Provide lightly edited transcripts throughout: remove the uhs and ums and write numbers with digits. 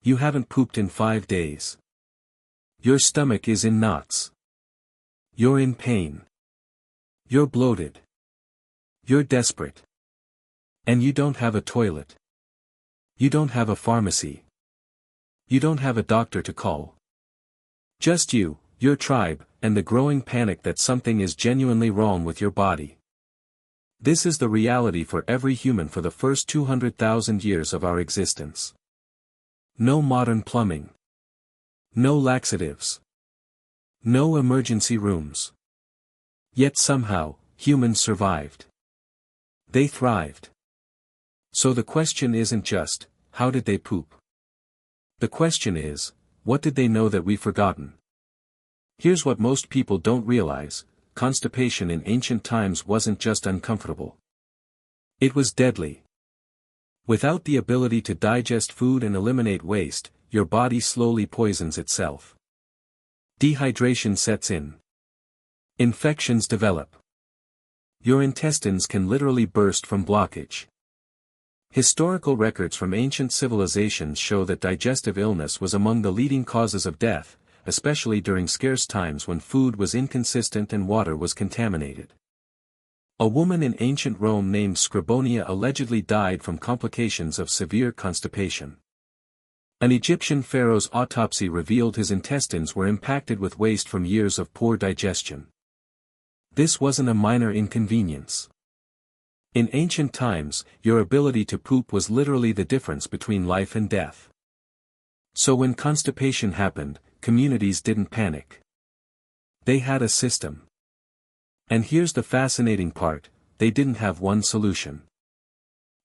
You haven't pooped in 5 days. Your stomach is in knots. You're in pain. You're bloated. You're desperate. And you don't have a toilet. You don't have a pharmacy. You don't have a doctor to call. Just you, your tribe, and the growing panic that something is genuinely wrong with your body. This is the reality for every human for the first 200,000 years of our existence. No modern plumbing. No laxatives. No emergency rooms. Yet somehow, humans survived. They thrived. So the question isn't just, how did they poop? The question is, what did they know that we've forgotten? Here's what most people don't realize: constipation in ancient times wasn't just uncomfortable. It was deadly. Without the ability to digest food and eliminate waste, your body slowly poisons itself. Dehydration sets in. Infections develop. Your intestines can literally burst from blockage. Historical records from ancient civilizations show that digestive illness was among the leading causes of death, especially during scarce times when food was inconsistent and water was contaminated. A woman in ancient Rome named Scribonia allegedly died from complications of severe constipation. An Egyptian pharaoh's autopsy revealed his intestines were impacted with waste from years of poor digestion. This wasn't a minor inconvenience. In ancient times, your ability to poop was literally the difference between life and death. So when constipation happened, communities didn't panic. They had a system. And here's the fascinating part: they didn't have one solution.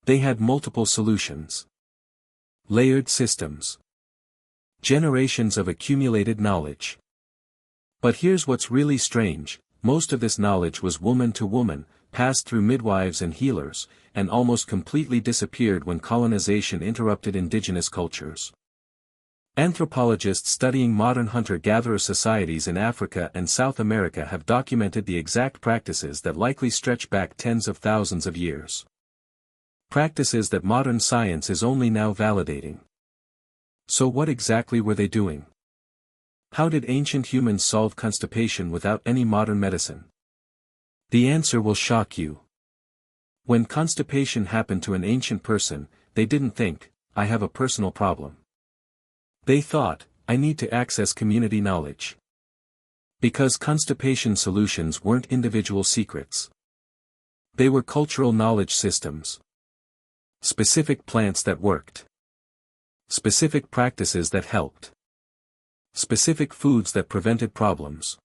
They had multiple solutions. Layered systems. Generations of accumulated knowledge. But here's what's really strange: most of this knowledge was woman to woman, passed through midwives and healers, and almost completely disappeared when colonization interrupted indigenous cultures. Anthropologists studying modern hunter-gatherer societies in Africa and South America have documented the exact practices that likely stretch back tens of thousands of years. Practices that modern science is only now validating. So what exactly were they doing? How did ancient humans solve constipation without any modern medicine? The answer will shock you. When constipation happened to an ancient person, they didn't think, "I have a personal problem." They thought, "I need to access community knowledge." Because constipation solutions weren't individual secrets. They were cultural knowledge systems. Specific plants that worked. Specific practices that helped. Specific foods that prevented problems.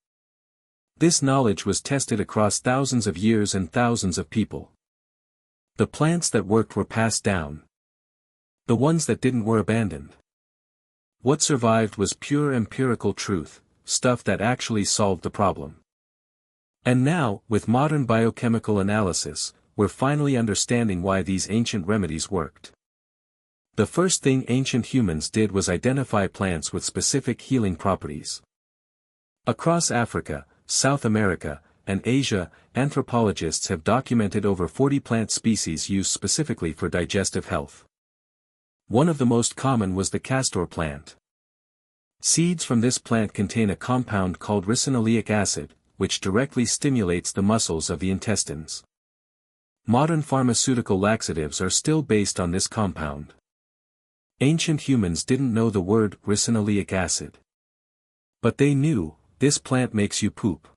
This knowledge was tested across thousands of years and thousands of people. The plants that worked were passed down. The ones that didn't were abandoned. What survived was pure empirical truth, stuff that actually solved the problem. And now, with modern biochemical analysis, we're finally understanding why these ancient remedies worked. The first thing ancient humans did was identify plants with specific healing properties. Across Africa, South America, and Asia, anthropologists have documented over 40 plant species used specifically for digestive health. One of the most common was the castor plant. Seeds from this plant contain a compound called ricinoleic acid, which directly stimulates the muscles of the intestines. Modern pharmaceutical laxatives are still based on this compound. Ancient humans didn't know the word ricinoleic acid. But they knew, this plant makes you poop.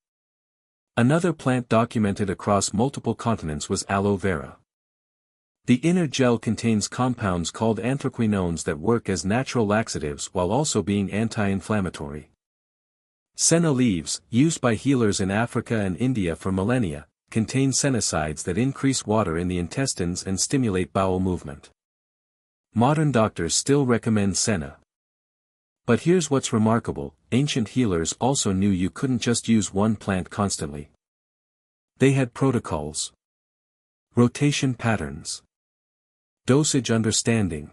Another plant documented across multiple continents was aloe vera. The inner gel contains compounds called anthraquinones that work as natural laxatives while also being anti-inflammatory. Senna leaves, used by healers in Africa and India for millennia, contain senicides that increase water in the intestines and stimulate bowel movement. Modern doctors still recommend senna. But here's what's remarkable: ancient healers also knew you couldn't just use one plant constantly. They had protocols. Rotation patterns. Dosage understanding.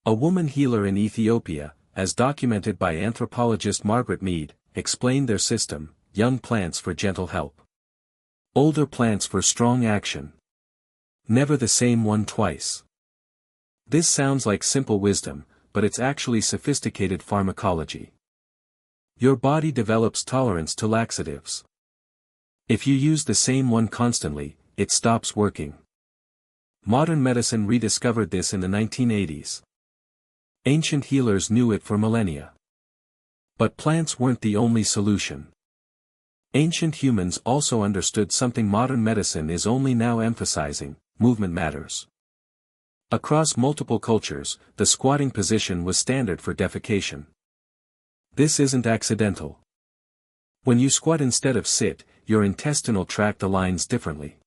A woman healer in Ethiopia, as documented by anthropologist Margaret Mead, explained their system: young plants for gentle help. Older plants for strong action. Never the same one twice. This sounds like simple wisdom, but it's actually sophisticated pharmacology. Your body develops tolerance to laxatives. If you use the same one constantly, it stops working. Modern medicine rediscovered this in the 1980s. Ancient healers knew it for millennia. But plants weren't the only solution. Ancient humans also understood something modern medicine is only now emphasizing: movement matters. Across multiple cultures, the squatting position was standard for defecation. This isn't accidental. When you squat instead of sit, your intestinal tract aligns differently.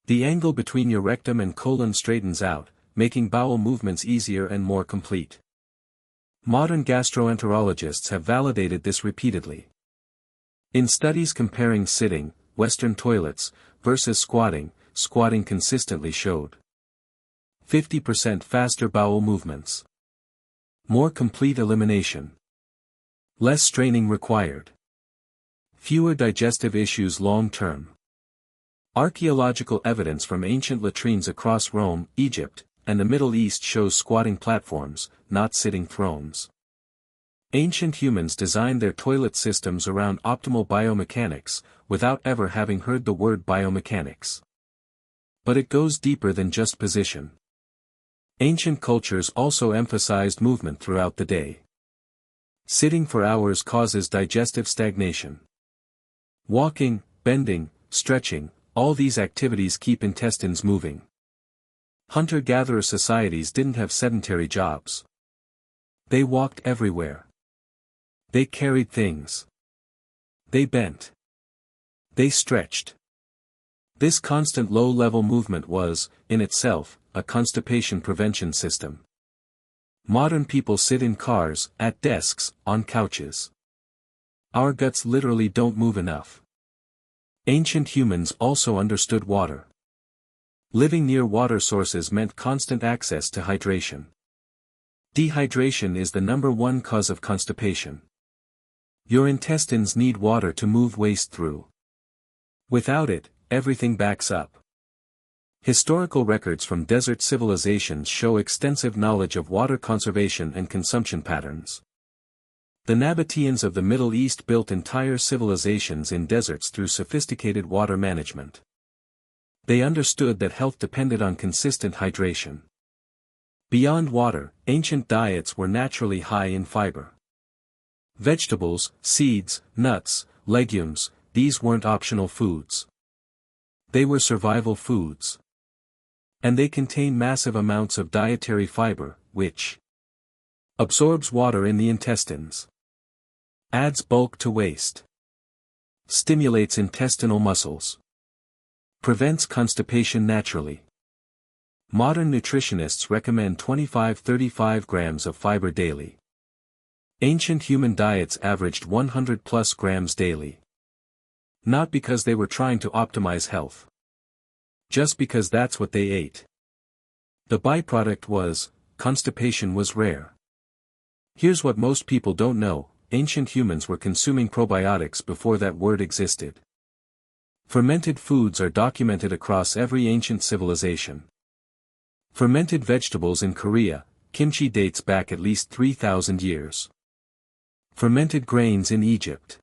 The angle between your rectum and colon straightens out, making bowel movements easier and more complete. Modern gastroenterologists have validated this repeatedly. In studies comparing sitting, Western toilets, versus squatting, squatting consistently showed 50% faster bowel movements, more complete elimination, less straining required, fewer digestive issues long-term. Archaeological evidence from ancient latrines across Rome, Egypt, and the Middle East shows squatting platforms, not sitting thrones. Ancient humans designed their toilet systems around optimal biomechanics, without ever having heard the word biomechanics. But it goes deeper than just position. Ancient cultures also emphasized movement throughout the day. Sitting for hours causes digestive stagnation. Walking, bending, stretching, all these activities keep intestines moving. Hunter-gatherer societies didn't have sedentary jobs. They walked everywhere. They carried things. They bent. They stretched. This constant low-level movement was, in itself, a constipation prevention system. Modern people sit in cars, at desks, on couches. Our guts literally don't move enough. Ancient humans also understood water. Living near water sources meant constant access to hydration. Dehydration is the #1 cause of constipation. Your intestines need water to move waste through. Without it, everything backs up. Historical records from desert civilizations show extensive knowledge of water conservation and consumption patterns. The Nabateans of the Middle East built entire civilizations in deserts through sophisticated water management. They understood that health depended on consistent hydration. Beyond water, ancient diets were naturally high in fiber. Vegetables, seeds, nuts, legumes, these weren't optional foods. They were survival foods. And they contain massive amounts of dietary fiber, which absorbs water in the intestines, adds bulk to waste, stimulates intestinal muscles, prevents constipation naturally. Modern nutritionists recommend 25-35 grams of fiber daily. Ancient human diets averaged 100+ grams daily. Not because they were trying to optimize health. Just because that's what they ate. The byproduct was, constipation was rare. Here's what most people don't know: ancient humans were consuming probiotics before that word existed. Fermented foods are documented across every ancient civilization. Fermented vegetables in Korea, kimchi dates back at least 3,000 years. Fermented grains in Egypt.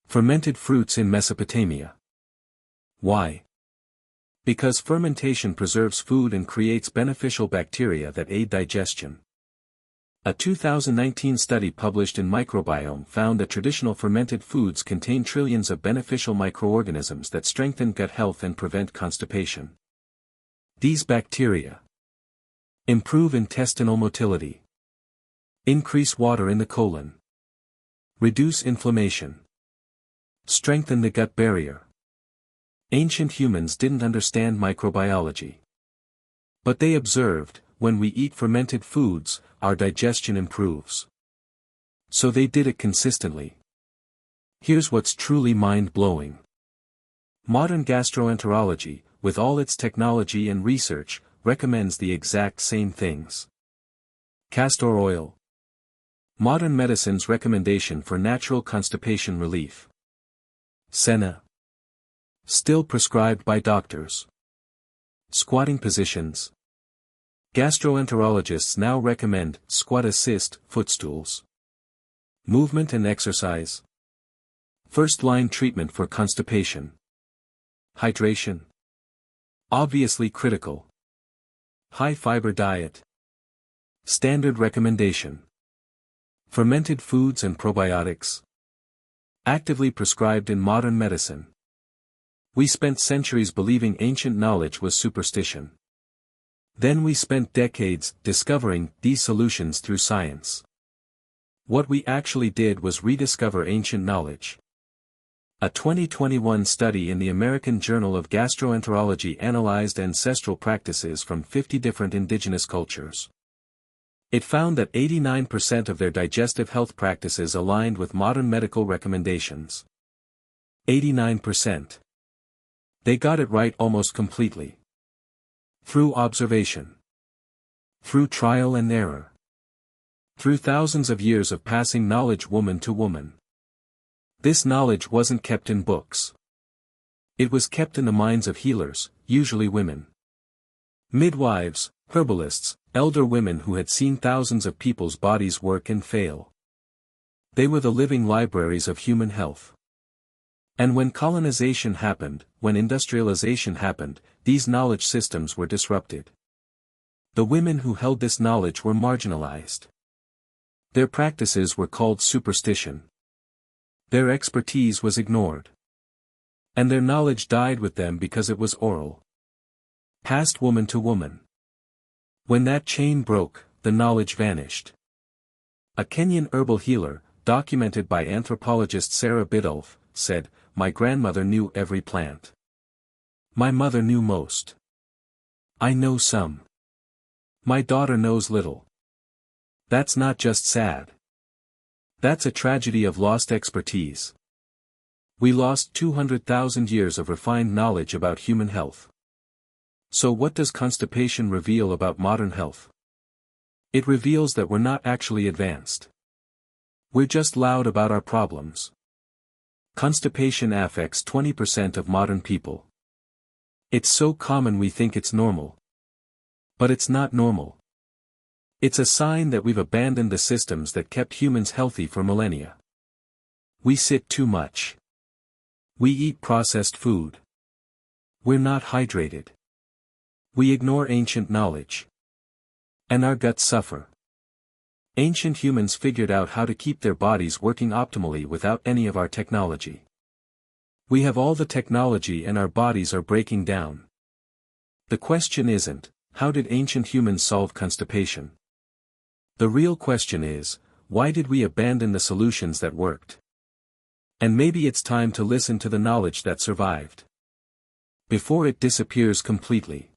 Fermented fruits in Mesopotamia. Why? Because fermentation preserves food and creates beneficial bacteria that aid digestion. A 2019 study published in Microbiome found that traditional fermented foods contain trillions of beneficial microorganisms that strengthen gut health and prevent constipation. These bacteria improve intestinal motility, increase water in the colon, reduce inflammation, strengthen the gut barrier. Ancient humans didn't understand microbiology. But they observed, when we eat fermented foods, our digestion improves. So they did it consistently. Here's what's truly mind-blowing. Modern gastroenterology, with all its technology and research, recommends the exact same things. Castor oil. Modern medicine's recommendation for natural constipation relief. Senna. Still prescribed by doctors. Squatting positions. Gastroenterologists now recommend squat assist footstools. Movement and exercise. First-line treatment for constipation. Hydration. Obviously critical. High-fiber diet. Standard recommendation. Fermented foods and probiotics. Actively prescribed in modern medicine. We spent centuries believing ancient knowledge was superstition. Then we spent decades discovering these solutions through science. What we actually did was rediscover ancient knowledge. A 2021 study in the American Journal of Gastroenterology analyzed ancestral practices from 50 different indigenous cultures. It found that 89% of their digestive health practices aligned with modern medical recommendations. 89%. They got it right almost completely. Through observation. Through trial and error. Through thousands of years of passing knowledge woman to woman. This knowledge wasn't kept in books. It was kept in the minds of healers, usually women. Midwives, herbalists, elder women who had seen thousands of people's bodies work and fail. They were the living libraries of human health. And when colonization happened, when industrialization happened, these knowledge systems were disrupted. The women who held this knowledge were marginalized. Their practices were called superstition. Their expertise was ignored. And their knowledge died with them because it was oral. Passed woman to woman. When that chain broke, the knowledge vanished. A Kenyan herbal healer, documented by anthropologist Sarah Biddulph, said, "My grandmother knew every plant. My mother knew most. I know some. My daughter knows little." That's not just sad. That's a tragedy of lost expertise. We lost 200,000 years of refined knowledge about human health. So what does constipation reveal about modern health? It reveals that we're not actually advanced. We're just loud about our problems. Constipation affects 20% of modern people. It's so common we think it's normal. But it's not normal. It's a sign that we've abandoned the systems that kept humans healthy for millennia. We sit too much. We eat processed food. We're not hydrated. We ignore ancient knowledge. And our guts suffer. Ancient humans figured out how to keep their bodies working optimally without any of our technology. We have all the technology and our bodies are breaking down. The question isn't, how did ancient humans solve constipation? The real question is, why did we abandon the solutions that worked? And maybe it's time to listen to the knowledge that survived. Before it disappears completely.